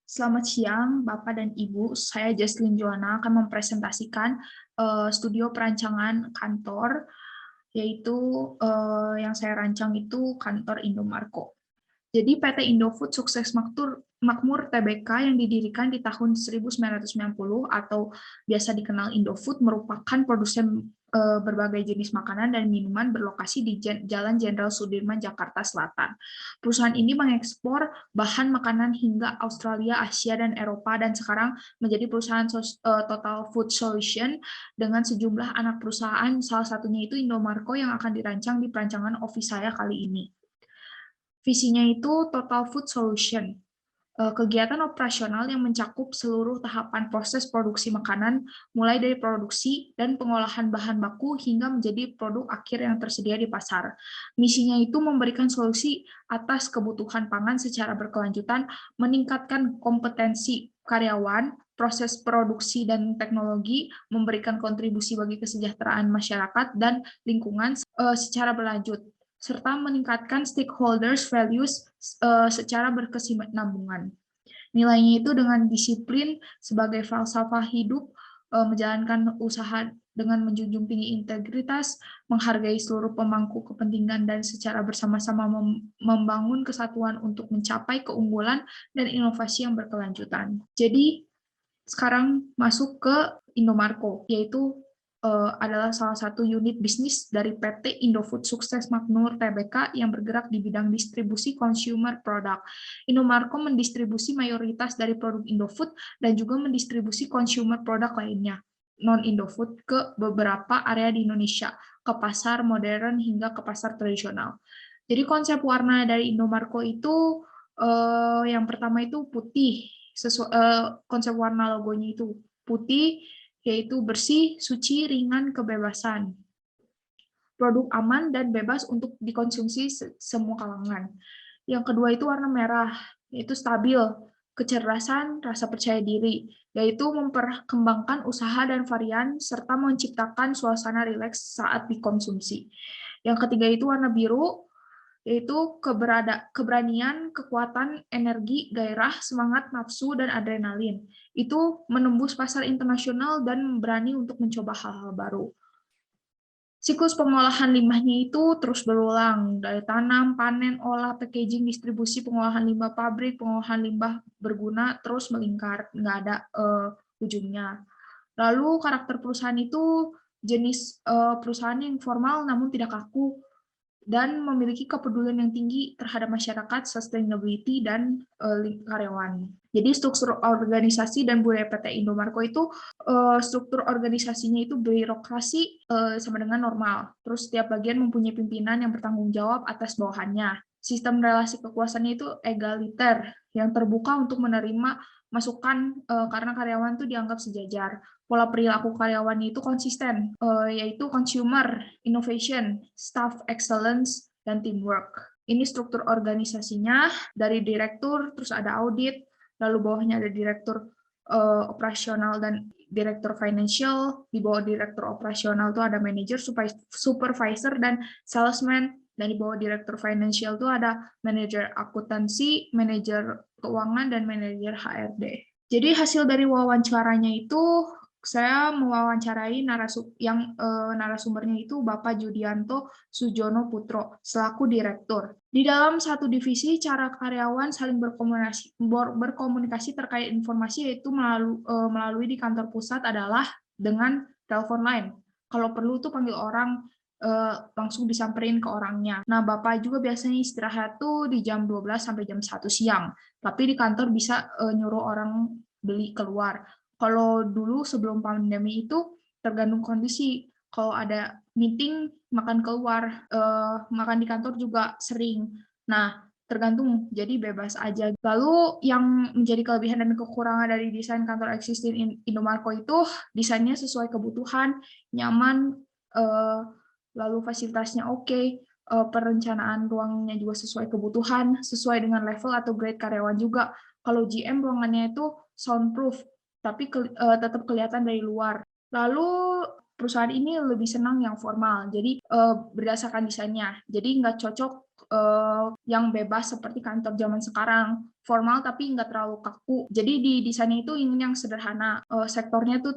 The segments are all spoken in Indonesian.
Selamat siang, Bapak dan Ibu. Saya Jesslyn Joanna akan mempresentasikan studio perancangan kantor, yaitu yang saya rancang itu kantor Indomarko. Jadi PT Indofood Sukses Makmur Tbk yang didirikan di tahun 1990 atau biasa dikenal Indofood merupakan produsen berbagai jenis makanan dan minuman berlokasi di Jalan Jenderal Sudirman, Jakarta Selatan. Perusahaan ini mengekspor bahan makanan hingga Australia, Asia, dan Eropa, dan sekarang menjadi perusahaan Total Food Solution dengan sejumlah anak perusahaan, salah satunya itu Indomarko yang akan dirancang di perancangan office saya kali ini. Visinya itu Total Food Solution, kegiatan operasional yang mencakup seluruh tahapan proses produksi makanan, mulai dari produksi dan pengolahan bahan baku hingga menjadi produk akhir yang tersedia di pasar. Misinya itu memberikan solusi atas kebutuhan pangan secara berkelanjutan, meningkatkan kompetensi karyawan, proses produksi dan teknologi, memberikan kontribusi bagi kesejahteraan masyarakat dan lingkungan secara berlanjut, serta meningkatkan stakeholders values secara berkesinambungan. Nilainya itu dengan disiplin sebagai falsafah hidup, menjalankan usaha dengan menjunjung tinggi integritas, menghargai seluruh pemangku kepentingan, dan secara bersama-sama membangun kesatuan untuk mencapai keunggulan dan inovasi yang berkelanjutan. Jadi, sekarang masuk ke Indomarko, yaitu adalah salah satu unit bisnis dari PT Indofood Sukses Makmur Tbk yang bergerak di bidang distribusi consumer product. Indomarko mendistribusi mayoritas dari produk Indofood dan juga mendistribusi consumer product lainnya, non-Indofood, ke beberapa area di Indonesia, ke pasar modern hingga ke pasar tradisional. Jadi konsep warna dari Indomarko itu yang pertama itu putih, konsep warna logonya itu putih, yaitu bersih, suci, ringan, kebebasan. Produk aman dan bebas untuk dikonsumsi semua kalangan. Yang kedua itu warna merah, yaitu stabil, kecerdasan, rasa percaya diri, yaitu memperkembangkan usaha dan varian, serta menciptakan suasana rileks saat dikonsumsi. Yang ketiga itu warna biru, yaitu keberanian, kekuatan, energi, gairah, semangat, nafsu, dan adrenalin. Itu menembus pasar internasional dan berani untuk mencoba hal-hal baru. Siklus pengolahan limbahnya itu terus berulang, dari tanam, panen, olah, packaging, distribusi, pengolahan limbah pabrik, pengolahan limbah berguna, terus melingkar, nggak ada ujungnya. Lalu karakter perusahaan itu jenis perusahaan yang formal namun tidak kaku, dan memiliki kepedulian yang tinggi terhadap masyarakat, sustainability, dan karyawan. Jadi struktur organisasi dan budaya PT Indomarko itu struktur organisasinya itu birokrasi sama dengan normal. Terus setiap bagian mempunyai pimpinan yang bertanggung jawab atas bawahannya. Sistem relasi kekuasaannya itu egaliter, yang terbuka untuk menerima masukan karena karyawan itu dianggap sejajar. Pola perilaku karyawan itu konsisten, yaitu consumer, innovation, staff excellence, dan teamwork. Ini struktur organisasinya dari direktur, terus ada audit, lalu bawahnya ada direktur operasional dan direktur financial, di bawah direktur operasional itu ada manager, supervisor, dan salesman, dan di bawah direktur financial itu ada manajer akuntansi, manajer keuangan, dan manajer HRD. Jadi hasil dari wawancaranya itu saya mewawancarai narasumbernya itu Bapak Judianto Sujono Putro selaku direktur. Di dalam satu divisi, cara karyawan saling berkomunikasi terkait informasi yaitu melalui di kantor pusat adalah dengan telepon line. Kalau perlu tuh panggil orang, langsung disamperin ke orangnya. Nah, Bapak juga biasanya istirahat tuh di jam 12 sampai jam 1 siang. Tapi di kantor bisa nyuruh orang beli keluar. Kalau dulu sebelum pandemi itu tergantung kondisi. Kalau ada meeting, makan keluar, makan di kantor juga sering. Nah, tergantung, jadi bebas aja. Lalu yang menjadi kelebihan dan kekurangan dari desain kantor existing Indomarko itu, desainnya sesuai kebutuhan, nyaman, lalu fasilitasnya oke, perencanaan ruangnya juga sesuai kebutuhan, sesuai dengan level atau grade karyawan juga. Kalau GM ruangannya itu soundproof, tapi tetap kelihatan dari luar. Lalu perusahaan ini lebih senang yang formal, jadi berdasarkan desainnya. Jadi nggak cocok yang bebas seperti kantor zaman sekarang, formal tapi nggak terlalu kaku. Jadi di desainnya itu ingin yang sederhana, sektornya tuh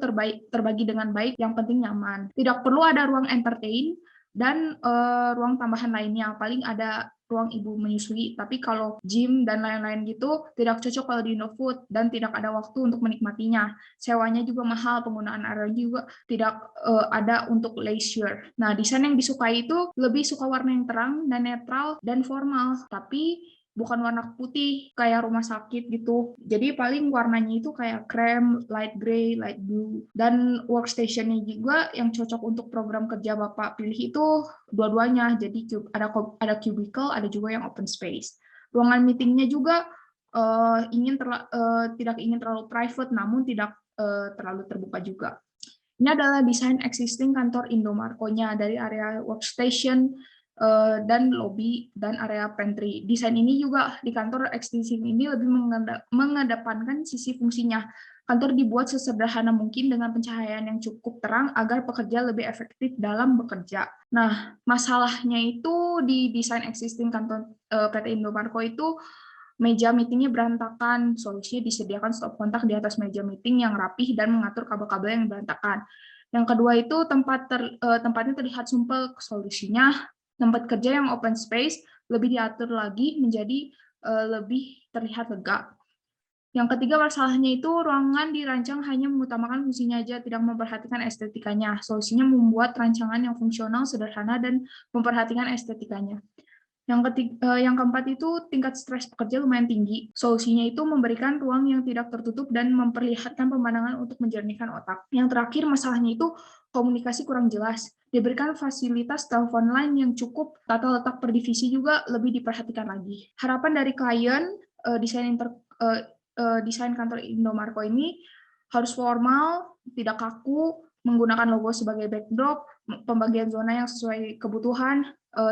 terbagi dengan baik, yang penting nyaman. Tidak perlu ada ruang entertain dan ruang tambahan lainnya, paling ada ruang ibu menyusui, tapi kalau gym dan lain-lain gitu tidak cocok kalau di Indofood dan tidak ada waktu untuk menikmatinya. Sewanya juga mahal, penggunaan area juga tidak ada untuk leisure. Nah, desain yang disukai itu lebih suka warna yang terang dan netral dan formal, tapi bukan warna putih kayak rumah sakit gitu. Jadi paling warnanya itu kayak krem, light gray, light blue. Dan workstation-nya juga yang cocok untuk program kerja Bapak pilih itu dua-duanya. Jadi ada cubicle, ada juga yang open space. Ruangan meetingnya juga tidak ingin terlalu private, namun tidak terlalu terbuka juga. Ini adalah desain existing kantor Indomarko-nya dari area workstation dan lobby dan area pantry. Desain ini juga di kantor existing ini lebih mengedepankan sisi fungsinya. Kantor dibuat sesederhana mungkin dengan pencahayaan yang cukup terang agar pekerja lebih efektif dalam bekerja. Nah, masalahnya itu di desain existing kantor PT Indomarko itu meja meetingnya berantakan. Solusinya disediakan stop kontak di atas meja meeting yang rapih dan mengatur kabel-kabel yang berantakan. Yang kedua itu tempatnya terlihat sumpel. Solusinya tempat kerja yang open space lebih diatur lagi menjadi lebih terlihat lega. Yang ketiga masalahnya itu ruangan dirancang hanya mengutamakan fungsinya aja, tidak memperhatikan estetikanya. Solusinya membuat rancangan yang fungsional, sederhana, dan memperhatikan estetikanya. Yang keempat itu tingkat stres pekerja lumayan tinggi. Solusinya itu memberikan ruang yang tidak tertutup dan memperlihatkan pemandangan untuk menjernihkan otak. Yang terakhir masalahnya itu komunikasi kurang jelas. Diberikan fasilitas telepon line yang cukup, tata letak per divisi juga lebih diperhatikan lagi. Harapan dari klien desain kantor Indomarko ini harus formal, tidak kaku, menggunakan logo sebagai backdrop, pembagian zona yang sesuai kebutuhan,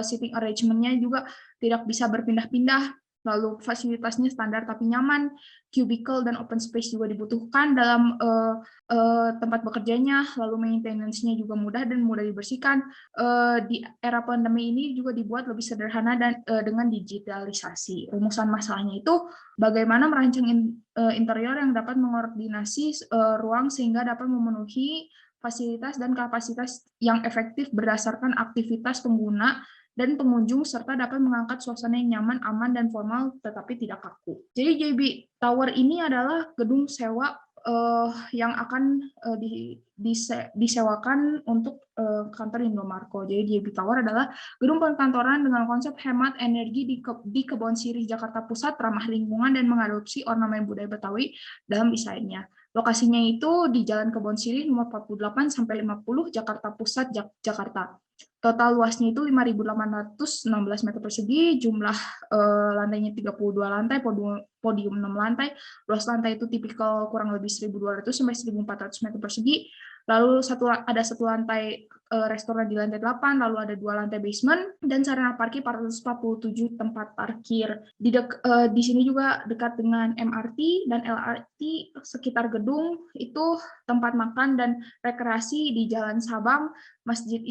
seating arrangement-nya juga tidak bisa berpindah-pindah, lalu fasilitasnya standar tapi nyaman, cubicle dan open space juga dibutuhkan dalam tempat bekerjanya, lalu maintenance-nya juga mudah dan mudah dibersihkan. Di era pandemi ini juga dibuat lebih sederhana dan dengan digitalisasi. Rumusan masalahnya itu bagaimana merancang interior yang dapat mengkoordinasi ruang sehingga dapat memenuhi fasilitas dan kapasitas yang efektif berdasarkan aktivitas pengguna dan pengunjung, serta dapat mengangkat suasana yang nyaman, aman, dan formal, tetapi tidak kaku. Jadi JB Tower ini adalah gedung sewa yang akan disewakan untuk kantor Indomarko. Jadi JB Tower adalah gedung perkantoran dengan konsep hemat energi di Kebon Sirih, Jakarta Pusat, ramah lingkungan, dan mengadopsi ornamen budaya Betawi dalam desainnya. Lokasinya itu di Jalan Kebon Sirih nomor 48 sampai 50 Jakarta Pusat, Jakarta. Total luasnya itu 5.816 meter persegi, jumlah lantainya 32 lantai, podium 6 lantai, luas lantai itu tipikal kurang lebih 1.200 sampai 1.400 meter persegi. Lalu ada satu lantai restoran di lantai 8, lalu ada 2 lantai basement, dan sarana parkir 447 tempat parkir. Di sini juga dekat dengan MRT dan LRT sekitar gedung, itu tempat makan dan rekreasi di Jalan Sabang, Masjid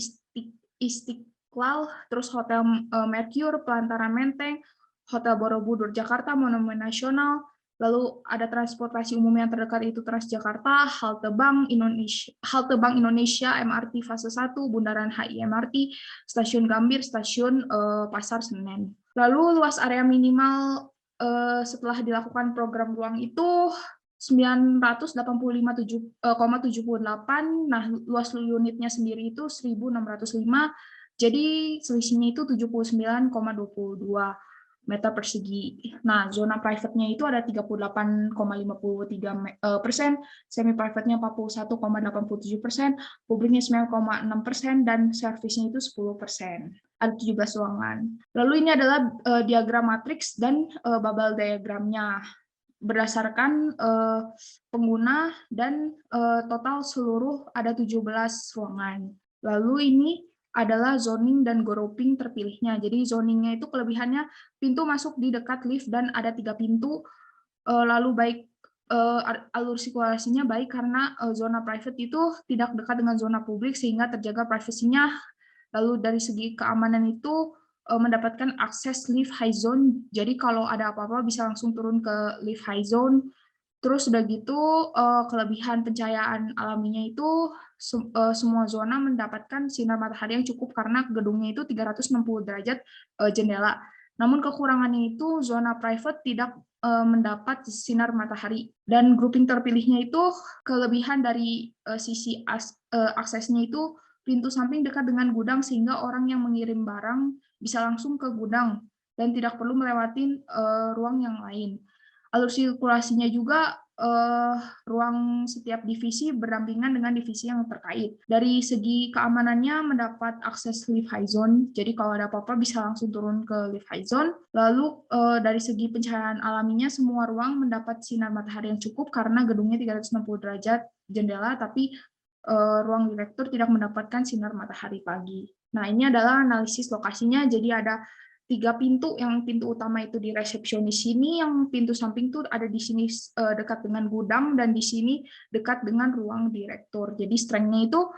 Istiqlal, terus Hotel Mercure, Pelataran Menteng, Hotel Borobudur Jakarta, Monumen Nasional, lalu ada transportasi umum yang terdekat itu Transjakarta, Halte Bank Indonesia, MRT fase 1, Bundaran HI MRT, Stasiun Gambir, Stasiun Pasar Senen. Lalu luas area minimal setelah dilakukan program ruang itu 985,78. Nah, luas unitnya sendiri itu 1.605. Jadi selisihnya itu 79,22 meter persegi. Nah, zona private-nya itu ada 38,53%, semi private-nya 41,87%, publiknya 9,6%, dan servisnya itu 10%. Ada 17 ruangan. Lalu ini adalah diagram matriks dan bubble diagramnya berdasarkan pengguna dan total seluruh ada 17 ruangan. Lalu ini adalah zoning dan grouping terpilihnya. Jadi zoningnya itu kelebihannya pintu masuk di dekat lift dan ada 3 pintu. Lalu baik alur sirkulasinya baik karena zona private itu tidak dekat dengan zona publik sehingga terjaga privasinya. Lalu dari segi keamanan itu mendapatkan akses lift high zone. Jadi kalau ada apa-apa bisa langsung turun ke lift high zone. Terus udah gitu, kelebihan pencahayaan alaminya itu semua zona mendapatkan sinar matahari yang cukup karena gedungnya itu 360 derajat jendela. Namun kekurangannya itu zona private tidak mendapat sinar matahari. Dan grouping terpilihnya itu kelebihan dari sisi aksesnya itu pintu samping dekat dengan gudang sehingga orang yang mengirim barang bisa langsung ke gudang dan tidak perlu melewati ruang yang lain. Alur sirkulasinya juga ruang setiap divisi berdampingan dengan divisi yang terkait. Dari segi keamanannya mendapat akses lift high zone, jadi kalau ada apa-apa bisa langsung turun ke lift high zone. Lalu dari segi pencahayaan alaminya semua ruang mendapat sinar matahari yang cukup karena gedungnya 360 derajat jendela, tapi ruang direktur tidak mendapatkan sinar matahari pagi. Nah, ini adalah analisis lokasinya, jadi ada 3 pintu, yang pintu utama itu di resepsionis sini, yang pintu samping tuh ada di sini dekat dengan gudang, dan di sini dekat dengan ruang direktur. Jadi strength-nya itu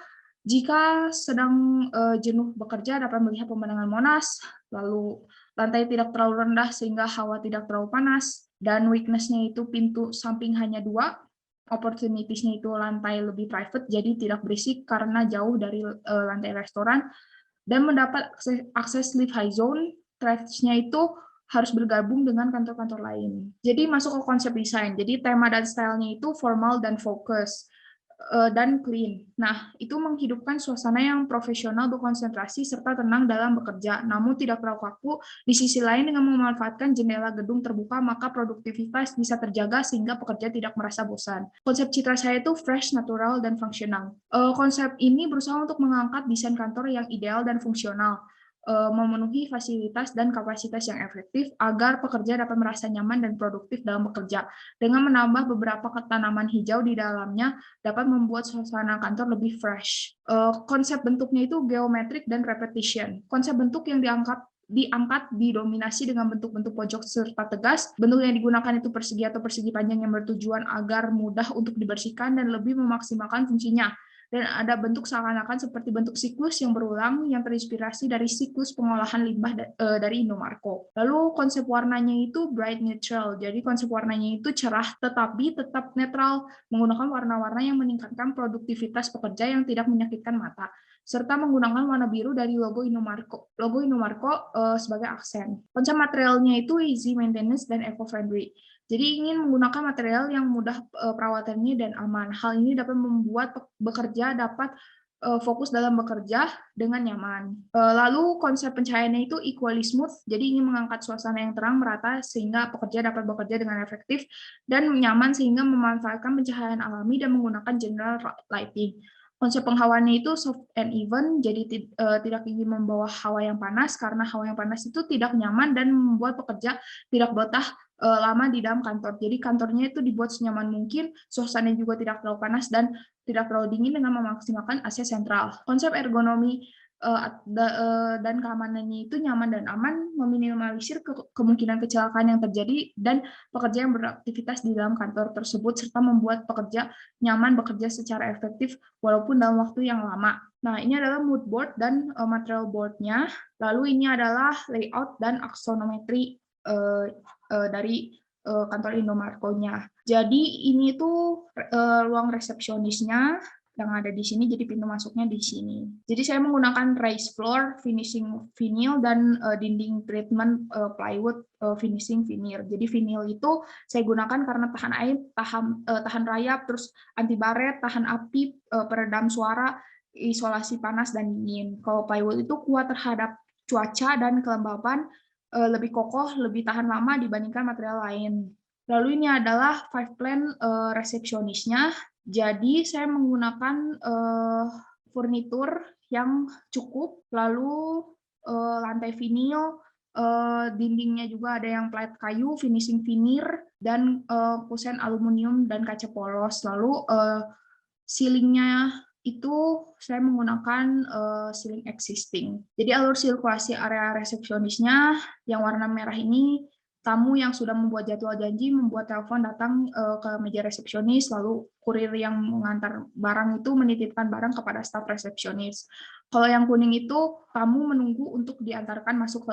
jika sedang jenuh bekerja dapat melihat pemandangan Monas, lalu lantai tidak terlalu rendah sehingga hawa tidak terlalu panas, dan weakness-nya itu pintu samping hanya 2, opportunities-nya itu lantai lebih private, jadi tidak berisik karena jauh dari lantai restoran, dan mendapat akses lift high zone. Traffic-nya itu harus bergabung dengan kantor-kantor lain. Jadi masuk ke konsep desain. Jadi tema dan stylenya itu formal dan fokus dan clean. Nah, itu menghidupkan suasana yang profesional, berkonsentrasi, serta tenang dalam bekerja, namun tidak terlalu kaku. Di sisi lain, dengan memanfaatkan jendela gedung terbuka, maka produktivitas bisa terjaga sehingga pekerja tidak merasa bosan. Konsep citra saya itu fresh, natural, dan fungsional. Konsep ini berusaha untuk mengangkat desain kantor yang ideal dan fungsional, memenuhi fasilitas dan kapasitas yang efektif agar pekerja dapat merasa nyaman dan produktif dalam bekerja. Dengan menambah beberapa tanaman hijau di dalamnya dapat membuat suasana kantor lebih fresh. Konsep bentuknya itu geometrik dan repetition. Konsep bentuk yang diangkat didominasi dengan bentuk-bentuk pojok serta tegas. Bentuk yang digunakan itu persegi atau persegi panjang yang bertujuan agar mudah untuk dibersihkan dan lebih memaksimalkan fungsinya. Dan ada bentuk seakan-akan seperti bentuk siklus yang berulang yang terinspirasi dari siklus pengolahan limbah dari Indomarko. Lalu konsep warnanya itu bright neutral, jadi konsep warnanya itu cerah tetapi tetap netral, menggunakan warna-warna yang meningkatkan produktivitas pekerja yang tidak menyakitkan mata, serta menggunakan warna biru dari logo Indomarko sebagai aksen. Konsep materialnya itu easy maintenance dan eco-friendly. Jadi ingin menggunakan material yang mudah perawatannya dan aman. Hal ini dapat membuat bekerja dapat fokus dalam bekerja dengan nyaman. Lalu konsep pencahayaannya itu equally smooth, jadi ingin mengangkat suasana yang terang merata sehingga pekerja dapat bekerja dengan efektif dan nyaman sehingga memanfaatkan pencahayaan alami dan menggunakan general lighting. Konsep penghawaannya itu soft and even, jadi tidak ingin membawa hawa yang panas karena hawa yang panas itu tidak nyaman dan membuat pekerja tidak betah lama di dalam kantor. Jadi kantornya itu dibuat senyaman mungkin, suasananya juga tidak terlalu panas dan tidak terlalu dingin dengan memaksimalkan AC sentral. Konsep ergonomi dan keamanannya itu nyaman dan aman, meminimalisir kemungkinan kecelakaan yang terjadi dan pekerja yang beraktivitas di dalam kantor tersebut, serta membuat pekerja nyaman bekerja secara efektif walaupun dalam waktu yang lama. Nah, ini adalah mood board dan material board-nya. Lalu ini adalah layout dan aksonometri dari kantor Indomarko-nya. Jadi ini tuh ruang resepsionisnya yang ada di sini, jadi pintu masuknya di sini. Jadi saya menggunakan raised floor, finishing vinyl, dan dinding treatment plywood finishing veneer. Jadi vinyl itu saya gunakan karena tahan air, tahan rayap, terus anti baret, tahan api, peredam suara, isolasi panas dan dingin. Kalau plywood itu kuat terhadap cuaca dan kelembapan, lebih kokoh, lebih tahan lama dibandingkan material lain. Lalu ini adalah 5 plan resepsionisnya. Jadi saya menggunakan furnitur yang cukup, lalu lantai vinil, dindingnya juga ada yang plat kayu, finishing veneer, dan kusen aluminium dan kaca polos. Lalu ceilingnya itu saya menggunakan ceiling existing. Jadi alur sirkulasi area resepsionisnya yang warna merah ini, tamu yang sudah membuat jadwal janji, membuat telepon datang ke meja resepsionis, lalu kurir yang mengantar barang itu menitipkan barang kepada staf resepsionis. Kalau yang kuning itu tamu menunggu untuk diantarkan masuk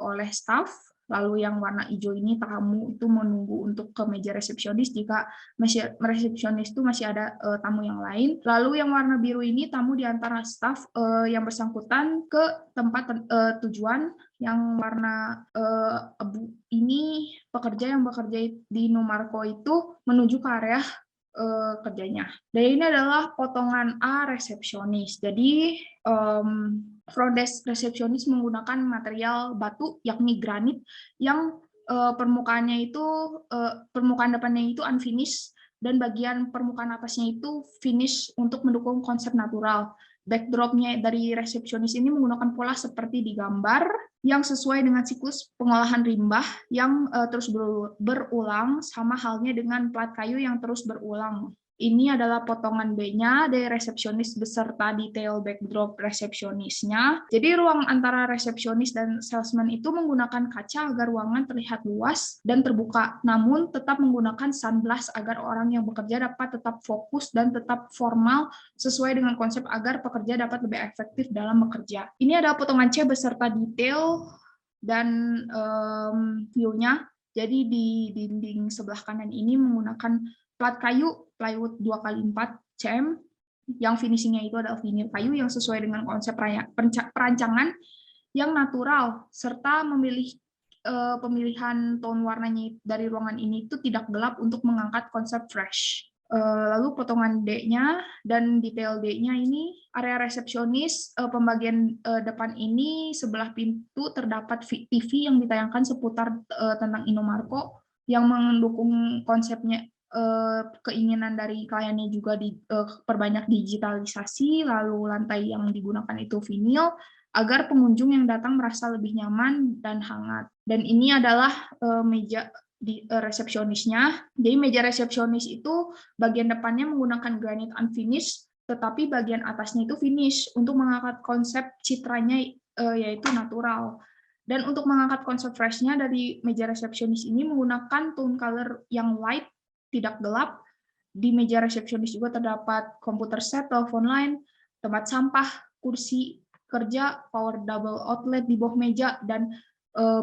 oleh staf. Lalu yang warna hijau ini tamu itu menunggu untuk ke meja resepsionis jika resepsionis itu masih ada tamu yang lain. Lalu yang warna biru ini tamu diantar staf yang bersangkutan ke tempat tujuan. Yang warna abu ini pekerja yang bekerja di Indomaret itu menuju ke area kerjanya. Dan ini adalah potongan A resepsionis. Jadi front desk resepsionis menggunakan material batu yakni granit yang permukaannya itu permukaan depannya itu unfinished dan bagian permukaan atasnya itu finish untuk mendukung konsep natural. Backdropnya dari resepsionis ini menggunakan pola seperti di gambar yang sesuai dengan siklus pengolahan limbah yang terus berulang, sama halnya dengan plat kayu yang terus berulang. Ini adalah potongan B-nya dari resepsionis beserta detail backdrop resepsionisnya. Jadi ruang antara resepsionis dan salesman itu menggunakan kaca agar ruangan terlihat luas dan terbuka, namun tetap menggunakan sunglass agar orang yang bekerja dapat tetap fokus dan tetap formal sesuai dengan konsep agar pekerja dapat lebih efektif dalam bekerja. Ini adalah potongan C beserta detail dan view-nya. Jadi di dinding sebelah kanan ini menggunakan plat kayu plywood 2x4 cm yang finishingnya itu adalah vinil kayu yang sesuai dengan konsep perancangan yang natural serta memilih pemilihan tone warnanya dari ruangan ini itu tidak gelap untuk mengangkat konsep fresh. Lalu potongan D-nya dan detail D-nya ini area resepsionis pembagian depan ini sebelah pintu terdapat TV yang ditayangkan seputar tentang Indomaret yang mendukung konsepnya keinginan dari kliennya juga perbanyak digitalisasi, lalu lantai yang digunakan itu vinil agar pengunjung yang datang merasa lebih nyaman dan hangat. Dan ini adalah meja di resepsionisnya. Jadi meja resepsionis itu bagian depannya menggunakan granit unfinished, tetapi bagian atasnya itu finish untuk mengangkat konsep citranya yaitu natural. Dan untuk mengangkat konsep freshnya dari meja resepsionis ini menggunakan tone color yang light, tidak gelap. Di meja resepsionis juga terdapat komputer set, telepon line, tempat sampah, kursi kerja, power double outlet di bawah meja, dan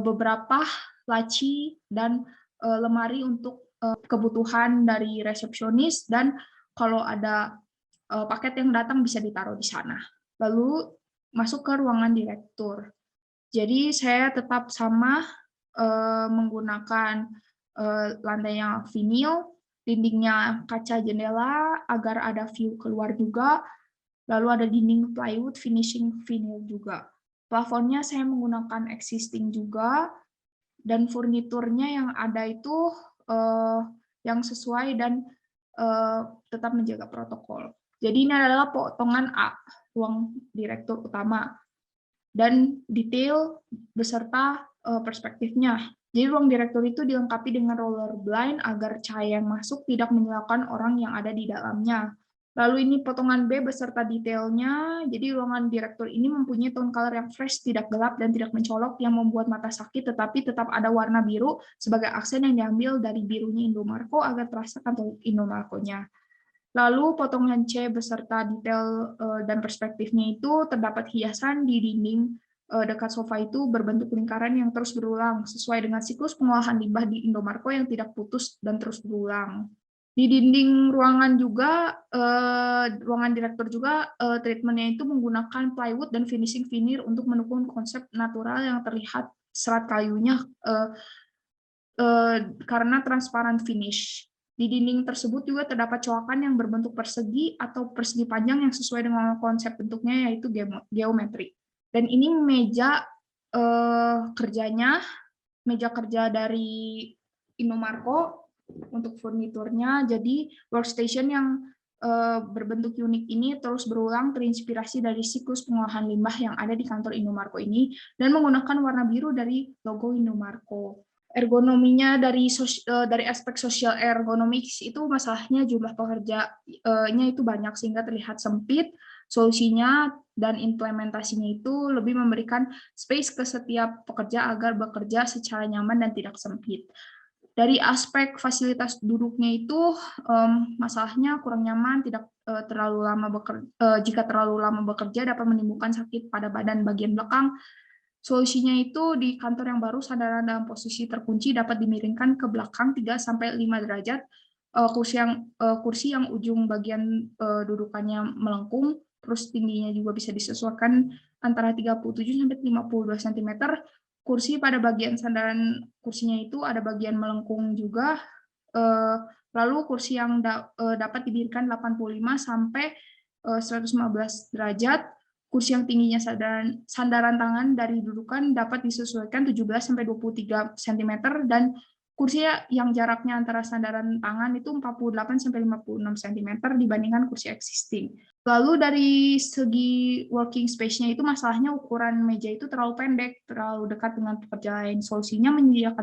beberapa laci dan lemari untuk kebutuhan dari resepsionis, dan kalau ada paket yang datang bisa ditaruh di sana. Lalu masuk ke ruangan direktur. Jadi saya tetap sama menggunakan lantai yang vinil, dindingnya kaca jendela agar ada view keluar juga, lalu ada dinding plywood finishing vinil juga. Plafonnya saya menggunakan existing juga, dan furniturnya yang ada itu yang sesuai dan tetap menjaga protokol. Jadi ini adalah potongan A, ruang direktur utama, dan detail beserta perspektifnya. Jadi ruang direktur itu dilengkapi dengan roller blind agar cahaya yang masuk tidak menyilaukan orang yang ada di dalamnya. Lalu ini potongan B beserta detailnya. Jadi ruangan direktur ini mempunyai tone color yang fresh, tidak gelap dan tidak mencolok yang membuat mata sakit, tetapi tetap ada warna biru sebagai aksen yang diambil dari birunya Indomaret agar terasa kantor Indomaret-nya. Lalu potongan C beserta detail dan perspektifnya itu terdapat hiasan di dinding dekat sofa itu berbentuk lingkaran yang terus berulang sesuai dengan siklus pengolahan limbah di Indomaret yang tidak putus dan terus berulang. Di dinding ruangan juga, ruangan direktur juga treatmentnya itu menggunakan plywood dan finishing veneer untuk mendukung konsep natural yang terlihat serat kayunya karena transparan finish. Di dinding tersebut juga terdapat coakan yang berbentuk persegi atau persegi panjang yang sesuai dengan konsep bentuknya yaitu geometri. Dan ini meja kerjanya, meja kerja dari Indomaret untuk furniturnya. Jadi workstation yang berbentuk unik ini terus berulang terinspirasi dari siklus pengolahan limbah yang ada di kantor Indomaret ini dan menggunakan warna biru dari logo Indomaret. Ergonominya dari aspek sosial ergonomik itu masalahnya jumlah pekerjanya itu banyak sehingga terlihat sempit. Solusinya dan implementasinya itu lebih memberikan space ke setiap pekerja agar bekerja secara nyaman dan tidak sempit. Dari aspek fasilitas duduknya itu, masalahnya kurang nyaman, tidak terlalu lama jika terlalu lama bekerja dapat menimbulkan sakit pada badan bagian belakang. Solusinya itu di kantor yang baru, sandaran dalam posisi terkunci dapat dimiringkan ke belakang 3 sampai 5 derajat. Kursi yang ujung bagian dudukannya melengkung, terus tingginya juga bisa disesuaikan antara 37 sampai 52 cm. Kursi pada bagian sandaran kursinya itu ada bagian melengkung juga. Eh, Lalu kursi yang dapat didirikan 85 sampai 115 derajat. Kursi yang tingginya sandaran tangan dari dudukan dapat disesuaikan 17 sampai 23 cm, dan kursi yang jaraknya antara sandaran tangan itu 48 sampai 56 cm dibandingkan kursi existing. Lalu dari segi working space-nya itu masalahnya ukuran meja itu terlalu pendek, terlalu dekat dengan pekerja lain. Solusinya menyediakan